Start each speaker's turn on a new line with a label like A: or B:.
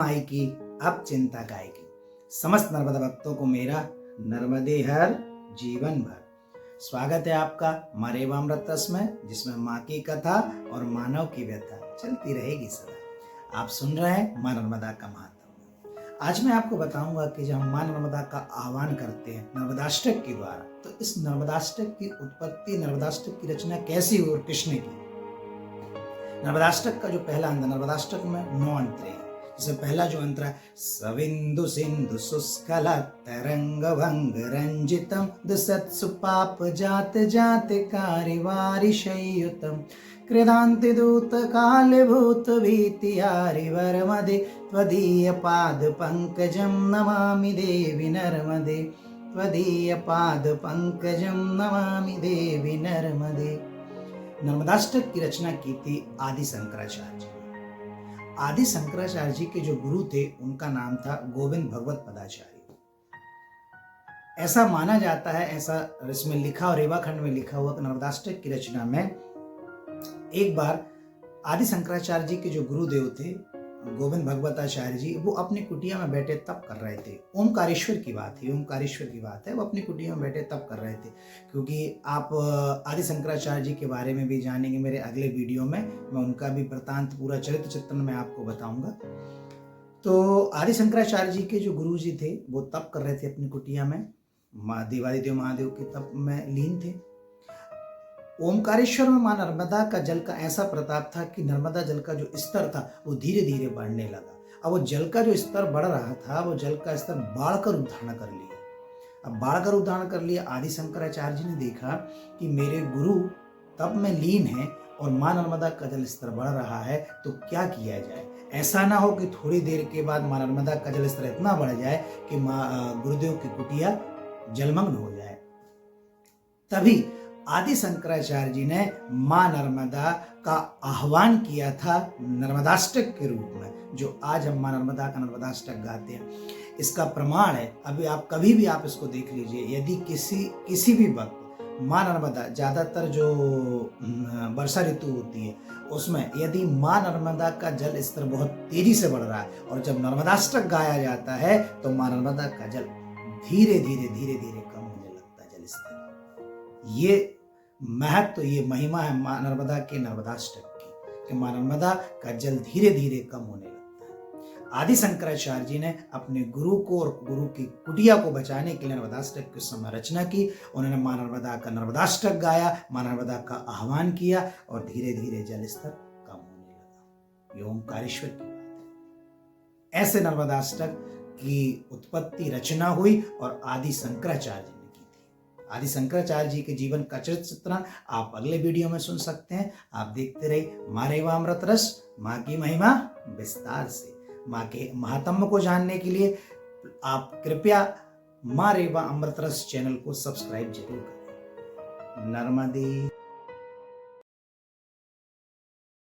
A: माई की अब चिंता काय की। समस्त नर्मदा भक्तों को मेरा नर्मदे हर जीवन भर स्वागत है आपका हमारे एवामृत रस में, जिसमें माँ की कथा और मानव की व्यथा चलती रहेगी सदा। आप सुन रहे हैं माँ नर्मदा का महात्म्य। आज मैं आपको बताऊंगा कि जब हम माँ नर्मदा का आह्वान करते हैं नर्मदाष्टक के द्वारा, तो इस नर्मदाष्टक की उत्पत्ति, नर्मदाष्टक की रचना कैसी हुई और किसने की। नर्मदाष्टक का जो पहला अंत, नर्मदाष्टक में 9 अंतरे हैं। जैसे पहला जो अंतर है, सविंदु सिंधु शुष्कल तरंग भंग रंजितम दुसत्सु पाप जात जात कारिवारि शयुतम कृदांति दूत काल भूत भीति हरिवर मदे त्वदीय पाद पंकजम नमामि देवी नर्मदे त्वदीय पाद पंकजम नमामि देवी नर्मदे। नर्मदाष्टक की रचना की थी आदि शंकराचार्य जी। आदि शंकराचार्य जी के जो गुरु थे उनका नाम था गोविंद भगवत पदाचार्य। ऐसा माना जाता है, ऐसा इसमें लिखा और रेवाखंड में लिखा हुआ कि नर्मदाष्टक की रचना में एक बार आदि शंकराचार्य जी के जो गुरुदेव थे गोविंद भगवताचार्य जी, वो अपनी कुटिया में बैठे तप कर रहे थे। ओमकारेश्वर की बात है, वो अपनी कुटिया में बैठे तप कर रहे थे। क्योंकि आप आदि शंकराचार्य जी के बारे में भी जानेंगे मेरे अगले वीडियो में, मैं उनका भी वृतांत पूरा चरित्र चित्रण में आपको बताऊंगा। तो आदि शंकराचार्य जी के जो गुरु जी थे वो तप कर रहे थे अपनी कुटिया में, देवादिदेव महादेव के तप में लीन थे। ओमकारेश्वर में मां नर्मदा का जल का ऐसा प्रताप था कि नर्मदा जल का जो स्तर था वो धीरे धीरे बढ़ने लगा। अब वो जल का जो स्तर बढ़ रहा था, वो जल का स्तर बाढ़ का रूप धारण कर लिया। अब बाढ़ का रूप धारण कर लिया। आदि शंकराचार्य जी ने देखा कि मेरे गुरु तप में लीन है और मां नर्मदा का जल स्तर बढ़ रहा है, तो क्या किया जाए। ऐसा ना हो कि थोड़ी देर के बाद मां नर्मदा का जल स्तर इतना बढ़ जाए कि मां गुरुदेव की कुटिया जलमग्न हो जाए। तभी आदि शंकराचार्य जी ने मां नर्मदा का आह्वान किया था नर्मदाष्टक के रूप में, जो आज हम मां नर्मदा का नर्मदाष्टक गाते हैं। इसका प्रमाण है, अभी आप कभी भी आप इसको देख लीजिए, यदि किसी भी वक्त मां नर्मदा, ज्यादातर जो वर्षा ऋतु होती है उसमें यदि मां नर्मदा का जल स्तर बहुत तेजी से बढ़ रहा है और जब नर्मदाष्टक गाया जाता है तो मां नर्मदा का जल धीरे धीरे कम होने लगता है जल स्तर। ये महत्व, ये महिमा है मां नर्मदा के नर्मदाष्टक की, कि मां नर्मदा का जल धीरे धीरे कम होने लगता है। आदि शंकराचार्य जी ने अपने गुरु को और गुरु की कुटिया को बचाने के लिए नर्मदाष्टक की समय रचना की। उन्होंने मां नर्मदा का नर्मदाष्टक गाया, मां नर्मदा का आह्वान किया और धीरे धीरे जल स्तर कम होने लगा। ये ओमकारेश्वर की बात है। ऐसे नर्मदाष्टक की उत्पत्ति, रचना हुई और आदि शंकराचार्य जी ने की थी। आदि शंकराचार्य जी के जीवन का चरित्र चित्रण आप अगले वीडियो में सुन सकते हैं। आप देखते रहिए मां रेवामृत रस, मां की महिमा विस्तार से। मां के महात्म्य को जानने के लिए आप कृपया मां रेवा अमृत रस चैनल को सब्सक्राइब जरूर करें। नर्मदे